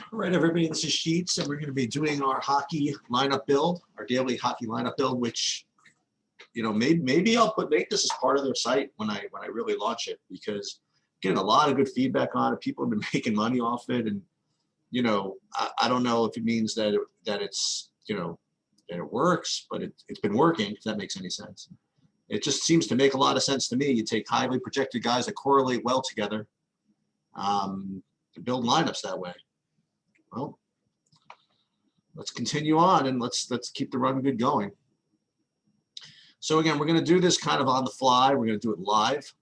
All right, everybody, this is Sheets, and we're going to be doing our hockey lineup build, our daily hockey lineup build, which, maybe I'll make this as part of their site when I really launch it, because I'm getting a lot of good feedback on it. People have been making money off it, and I don't know if it means that it's that it works, but it's been working, if that makes any sense. It just seems to make a lot of sense to me. You take highly projected guys that correlate well together, to build lineups that way. Well, let's continue on and let's keep the run good going. So again, we're going to do this kind of on the fly. We're going to do it live,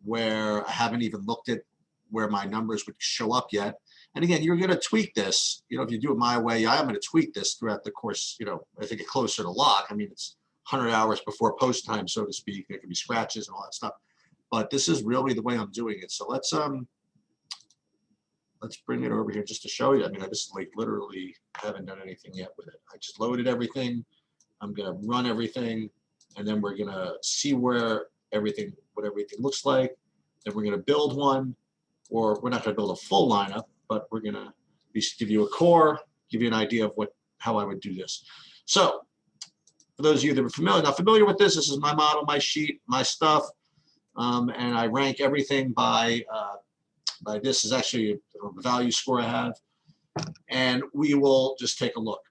where I haven't even looked at where my numbers would show up yet. And again, you're going to tweak this. If you do it my way, I am going to tweak this throughout the course. As I get closer to lock. I mean, it's 100 hours before post time, so to speak. There can be scratches and all that stuff. But this is really the way I'm doing it. So let's bring it over here just to show you. I mean, I just literally haven't done anything yet with it. I just loaded everything. I'm going to run everything, and then we're going to see what everything looks like. Then we're going to build one, or we're not going to build a full lineup, but we're going to give you a core, give you an idea of how I would do this. So for those of you that are not familiar with this, this is my model, my sheet, my stuff, and I rank everything by this is actually a value score I have, and we will just take a look.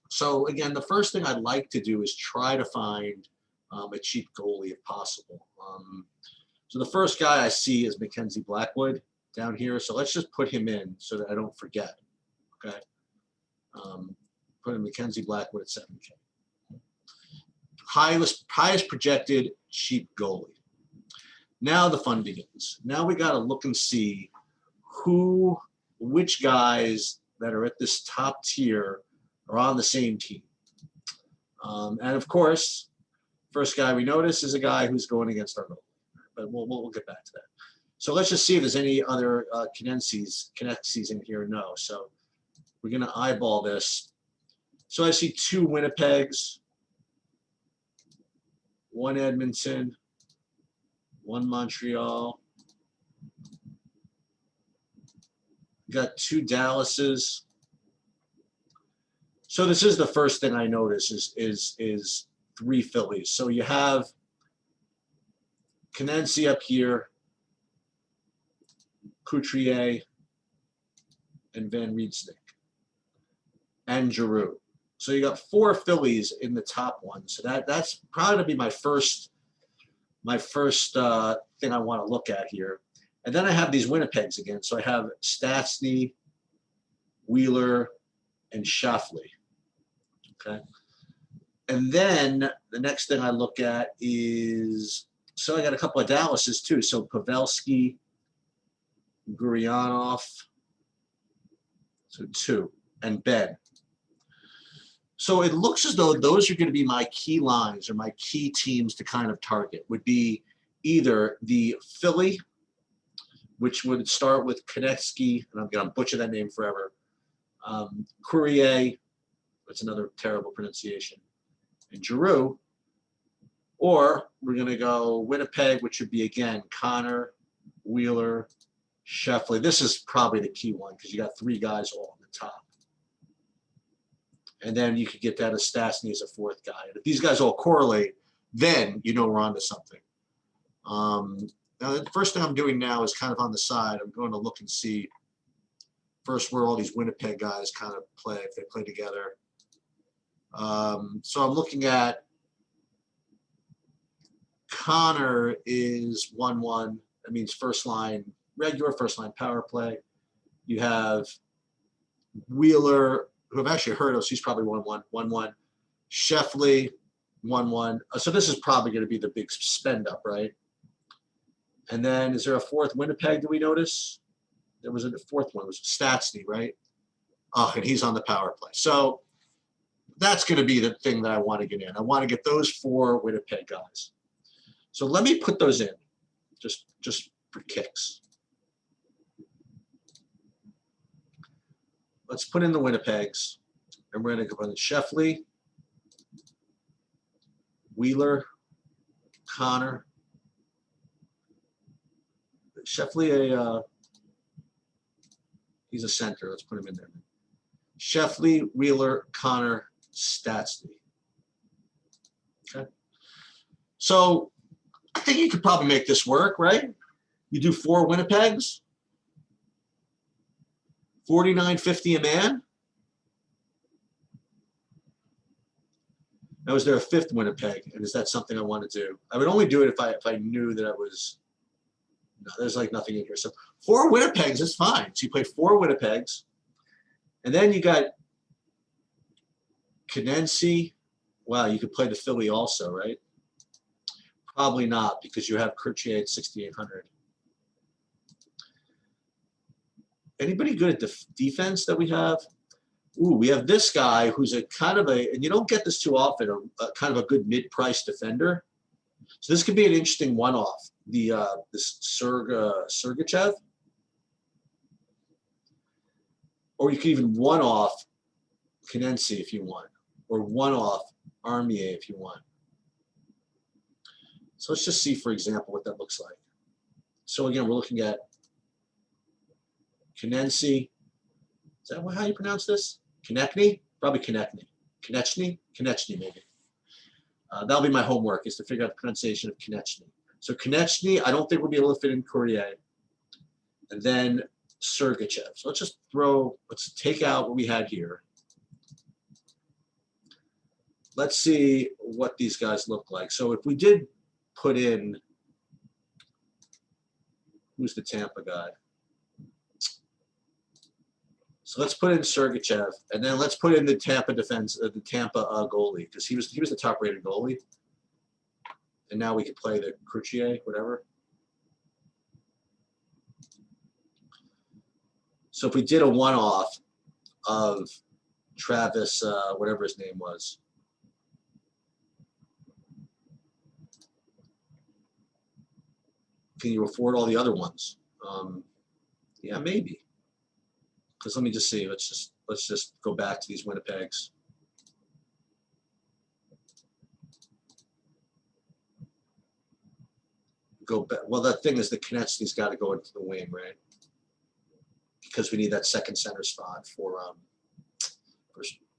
So again, the first thing I'd like to do is try to find a cheap goalie if possible. So the first guy I see is Mackenzie Blackwood down here. So let's just put him in so that I don't forget. Okay, put in Mackenzie Blackwood at 7K. Highest projected cheap goalie. Now the fun begins. Now we got to look and see which guys that are at this top tier are on the same team. And of course, first guy we notice is a guy who's going against our goalie. But we'll get back to that. So let's just see if there's any other Konecny's in here. No. So we're going to eyeball this. So I see 2 Winnipegs, 1 Edmonton, 1 Montreal. Got 2 Dallases. So this is the first thing I notice is 3 Phillies. So you have Konecny up here, Couturier, and Van Riemsdyk, and Giroux. So you got 4 Phillies in the top one. So that's probably going to be my first thing I want to look at here. And then I have these Winnipegs again. So I have Stastny, Wheeler, and Shoffley. Okay. And then the next thing I look at is, so I got a couple of Dallases too. So Pavelski, Gurionov, so 2, and Ben. So it looks as though those are going to be my key lines or my key teams to kind of target. Would be either the Philly, which would start with Konecny, and I'm going to butcher that name forever, Courier, that's another terrible pronunciation, and Giroux, or we're going to go Winnipeg, which would be, again, Connor, Wheeler, Shoffley. This is probably the key one because you got 3 guys all on the top. And then you could get down to Stastny as a 4th guy. And if these guys all correlate, then we're on to something. Now, the first thing I'm doing now is kind of on the side. I'm going to look and see first where all these Winnipeg guys kind of play, if they play together. So I'm looking at Connor is 1-1. That means first line regular, first line power play. You have Wheeler, who I've actually heard of, so he's probably 1-1. Shoffley, 1-1. So this is probably going to be the big spend up, right? And then is there a 4th Winnipeg that we notice? There was a 4th one. It was Stastny, right? Oh, and he's on the power play. So that's going to be the thing that I want to get in. I want to get those 4 Winnipeg guys. So let me put those in, just for kicks. Let's put in the Winnipegs, and we're going to go on Shoffley, Wheeler, Connor. Shoffley He's a center. Let's put him in there. Sheffley, Wheeler, Connor, Stastny. Okay. So I think you could probably make this work, right? You do 4 Winnipegs, $49.50 a man. Now, is there a 5th Winnipeg? And is that something I want to do? I would only do it if I knew that I was. No, there's like nothing in here. So 4 Winnipegs is fine. So you play 4 Winnipegs, and then you got Cadency. Wow, you could play the Philly also, right? Probably not, because you have Courtier at 6,800. Anybody good at the defense that we have? Ooh, we have this guy who's a kind of a, and you don't get this too often, a kind of a good mid-price defender. So this could be an interesting one-off. This Sergachev, or you could even one-off Cadency if you want, or one-off Armier if you want. So let's just see, for example, what that looks like. So again, we're looking at Cadency. Is that how you pronounce this? Konechny? Probably Konechny. Konechny? Konechny, maybe. That'll be my homework, is to figure out the pronunciation of Konechny. So Konechny, I don't think we'll be able to fit in Courrier. And then Sergachev. So let's take out what we had here. Let's see what these guys look like. So if we did put in, who's the Tampa guy? So let's put in Sergachev, and then let's put in the Tampa defense, the Tampa goalie, because he was the top-rated goalie. And now we could play the Courtier, whatever. So if we did a one-off of Travis, whatever his name was. Can you afford all the other ones? Yeah, maybe. Because let me just see. Let's just go back to these Winnipegs. Go back. Well, the thing is, the Konechny's got to go into the wing, right? Because we need that second center spot for.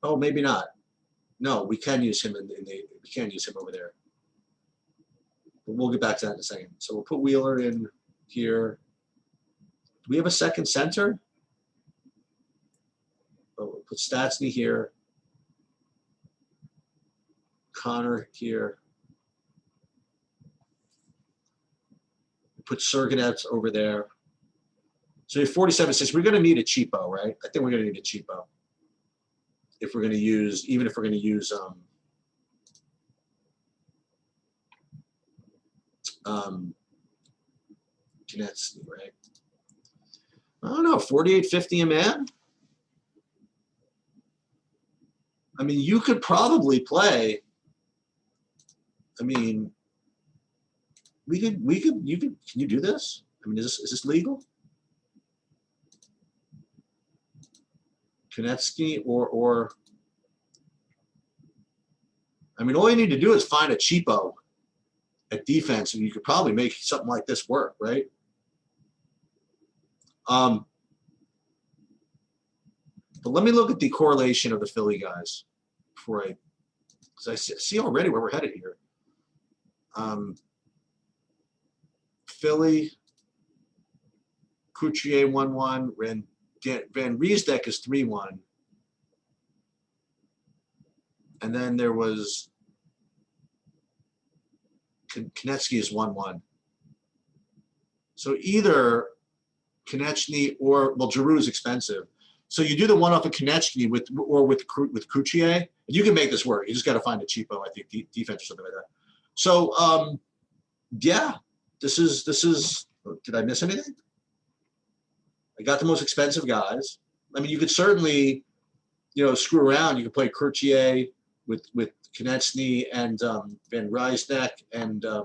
Oh, maybe not. No, we can use him we can use him over there. But we'll get back to that in a second. So we'll put Wheeler in here. Do we have a second center? Oh, we'll put Stastny here. Connor here. We'll put Sergachev over there. So you have 47.6. We're going to need a cheapo, right? I think we're going to need a cheapo. If we're going to use, even if we're going to use Konechny, right? I don't know, 48.50 a man. I mean, you could probably play. I mean, you could. Can you do this? I mean, is this legal? Konechny or I mean, all you need to do is find a cheapo at defense, and you could probably make something like this work, right? But let me look at the correlation of the Philly guys before because I see already where we're headed here. Philly, Couturier 1-1, Van Riesdek is 3-1. And then there was Konechny is 1-1. So either Konechny or, well, Giroux is expensive. So you do the one off of Konechny with Couturier. You can make this work. You just got to find a cheapo, I think, defense or something like that. So yeah, this is. Did I miss anything? I got the most expensive guys. I mean, you could certainly, screw around. You could play Courtier with Konechny and Van Riesdek, and I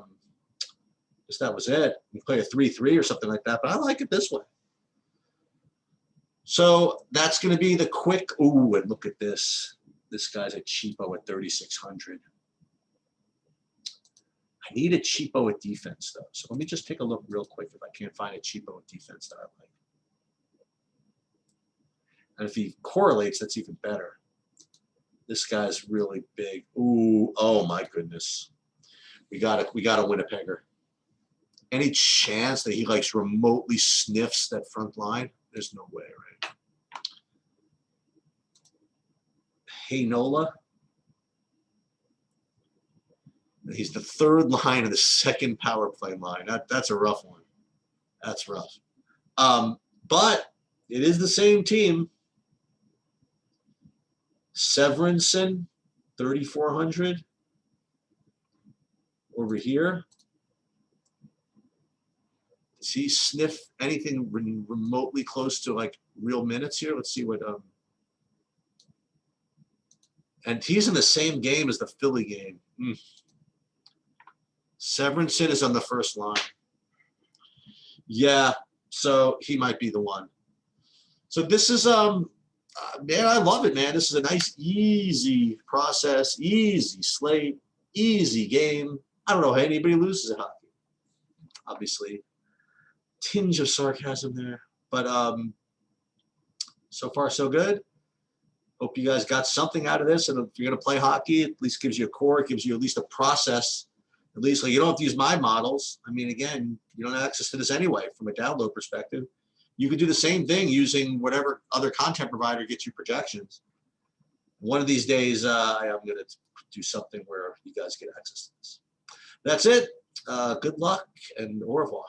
guess that was it. You play a 3-3 or something like that. But I like it this way. So that's going to be the quick. Ooh, and look at this. This guy's a cheapo at 3,600. I need a cheapo at defense, though. So let me just take a look real quick if I can't find a cheapo at defense that I like. And if he correlates, that's even better. This guy's really big. Ooh, oh my goodness. We got a Winnipegger. Any chance that he like remotely sniffs that front line? There's no way, right? Hey Nola. He's the third line of the second power play line. That's a rough one. That's rough. But it is the same team. Severinson, 3,400 over here. Does he sniff anything remotely close to like real minutes here? Let's see what. And he's in the same game as the Philly game. Severinson is on the first line. Yeah, so he might be the one. So this is man, I love it, man. This is a nice, easy process, easy slate, easy game. I don't know how anybody loses at hockey. Obviously, tinge of sarcasm there, but so far so good. Hope you guys got something out of this. And if you're going to play hockey, it at least gives you a core. It gives you at least a process. At least like you don't have to use my models. I mean, again, you don't have access to this anyway from a download perspective. You could do the same thing using whatever other content provider gets you projections. One of these days, I'm going to do something where you guys get access to this. That's it. Good luck and au revoir.